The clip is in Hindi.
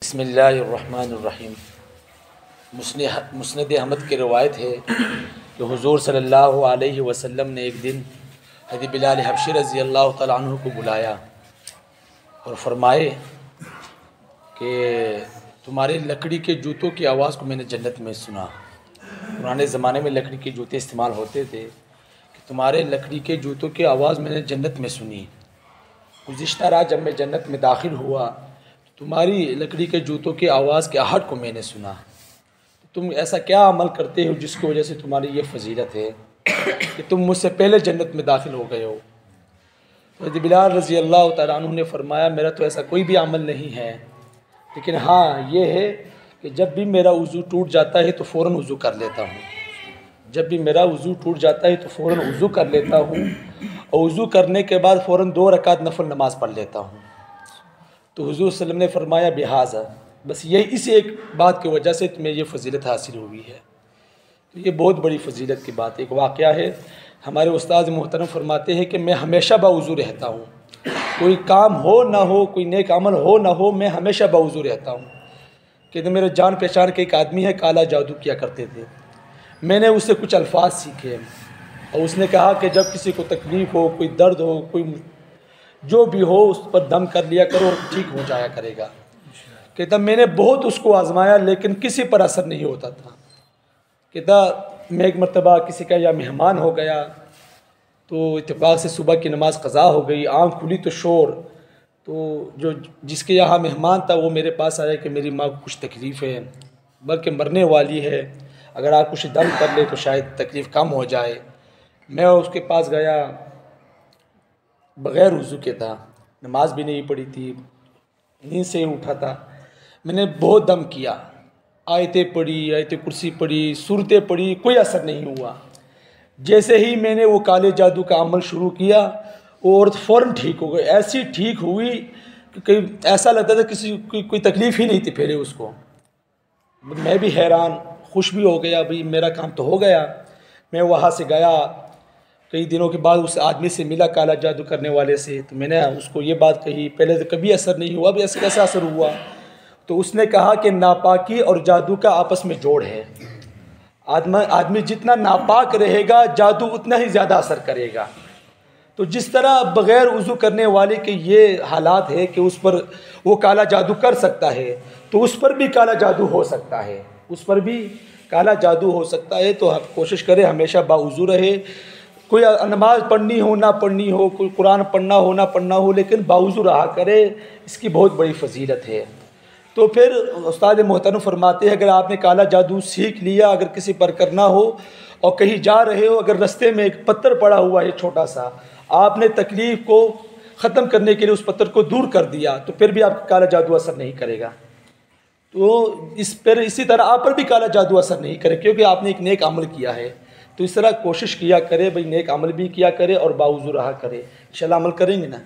बिस्मिल्लाहिर्रहमानिर्रहीम। मुस्नद अहमद की रवायत है कि हुज़ूर सल्लल्लाहु अलैहि वसल्लम ने एक दिन हज़रत बिलाल हबशी रज़ी अल्लाह तआला अन्हु को बुलाया और फरमाए कि तुम्हारे लकड़ी के जूतों की आवाज़ को मैंने जन्नत में सुना। पुराने ज़माने में लकड़ी के जूते इस्तेमाल होते थे कि तुम्हारे लकड़ी के जूतों की आवाज़ मैंने जन्नत में सुनी। गुज़िश्ता रात जब मैं जन्नत में दाखिल हुआ तो तुम्हारी लकड़ी के जूतों की आवाज़ के आहट को मैंने सुना। तो तुम ऐसा क्या अमल करते हो जिसकी वजह से तुम्हारी ये फजीलत है कि तुम मुझसे पहले जन्नत में दाखिल हो गए हो। तो हज़रत बिलाल रज़ी अल्लाह तआला अन्हु ने फरमाया, मेरा तो ऐसा कोई भी अमल नहीं है, लेकिन हाँ ये है कि जब भी मेरा वज़ू टूट जाता है तो फ़ौरन वज़ू कर लेता हूँ। जब भी मेरा वज़ू टूट जाता है तो फ़ौरन वज़ू कर लेता हूँ और वज़ू करने के बाद फ़ौरन 2 रकात नफल नमाज़ पढ़ लेता हूँ। तो हुज़ूर सल्लल्लाहु अलैहि वसल्लम ने फरमाया बिहाज़ा, बस यही इस एक बात की वजह से तुम्हें ये फजीलत हासिल हुई है। तो ये बहुत बड़ी फजीलत की बात है। एक वाक़या है, हमारे उस्ताद मोहतरम फरमाते हैं कि मैं हमेशा बावज़ू रहता हूँ, कोई काम हो ना हो, कोई नेक अमल हो ना हो, मैं हमेशा बावज़ू रहता हूँ। कि तो मेरे जान पहचान के एक आदमी है, काला जादू किया करते थे। मैंने उससे कुछ अल्फाज सीखे और उसने कहा कि जब किसी को तकलीफ़ हो, कोई दर्द हो, कोई जो भी हो, उस पर दम कर लिया करो और ठीक हो जाया करेगा। कहता मैंने बहुत उसको आजमाया लेकिन किसी पर असर नहीं होता था। कहता मैं एक मरतबा किसी का यहाँ मेहमान हो गया तो इत्तेफाक से सुबह की नमाज क़ज़ा हो गई, आँख खुली तो शोर, तो जो जिसके यहाँ मेहमान था वो मेरे पास आया कि मेरी माँ को कुछ तकलीफ़ है, बल्कि मरने वाली है, अगर आप कुछ दम कर ले तो शायद तकलीफ़ कम हो जाए। मैं उसके पास गया, बग़ैर वज़ू के था, नमाज भी नहीं पढ़ी थी, नींद से ही उठा था। मैंने बहुत दम किया, आयतें पढ़ी, आयतें कुर्सी पढ़ी, सूरतें पढ़ी, कोई असर नहीं हुआ। जैसे ही मैंने वो काले जादू का अमल शुरू किया और फ़ौरन ठीक हो गई। ऐसी ठीक हुई कि ऐसा लगता था किसी कोई तकलीफ़ ही नहीं थी पहले उसको। मैं भी हैरान, खुश भी हो गया, भाई मेरा काम तो हो गया। मैं वहाँ से गया, कई दिनों के बाद उस आदमी से मिला, काला जादू करने वाले से। तो मैंने उसको ये बात कही, पहले तो कभी असर नहीं हुआ, अभी ऐसे कैसा असर हुआ? तो उसने कहा कि नापाकी और जादू का आपस में जोड़ है। आदमी जितना नापाक रहेगा जादू उतना ही ज़्यादा असर करेगा। तो जिस तरह बग़ैर वज़ू करने वाले के ये हालात है कि उस पर वो काला जादू कर सकता है, तो उस पर भी काला जादू हो सकता है, उस पर भी काला जादू हो सकता है। तो आप कोशिश करें हमेशा बावज़ू रहे, कोई नमाज़ पढ़नी हो ना पढ़नी हो, कोई कुरान पढ़ना हो ना पढ़ना हो, लेकिन बावज़ू रहा करे, इसकी बहुत बड़ी फजीलत है। तो फिर उस्ताद मोहतरम फरमाते हैं, अगर आपने काला जादू सीख लिया, अगर किसी पर करना हो और कहीं जा रहे हो, अगर रास्ते में एक पत्थर पड़ा हुआ है छोटा सा, आपने तकलीफ़ को ख़त्म करने के लिए उस पत्थर को दूर कर दिया, तो फिर भी आपका काला जादू असर नहीं करेगा। तो इसी तरह आप पर भी काला जादू असर नहीं करे, क्योंकि आपने एक नेक अमल किया है। तो इस तरह कोशिश किया करे, भाई नेक अमल भी किया करे और बावज़ू रहा करे। इंशाल्लाह अमल करेंगे ना।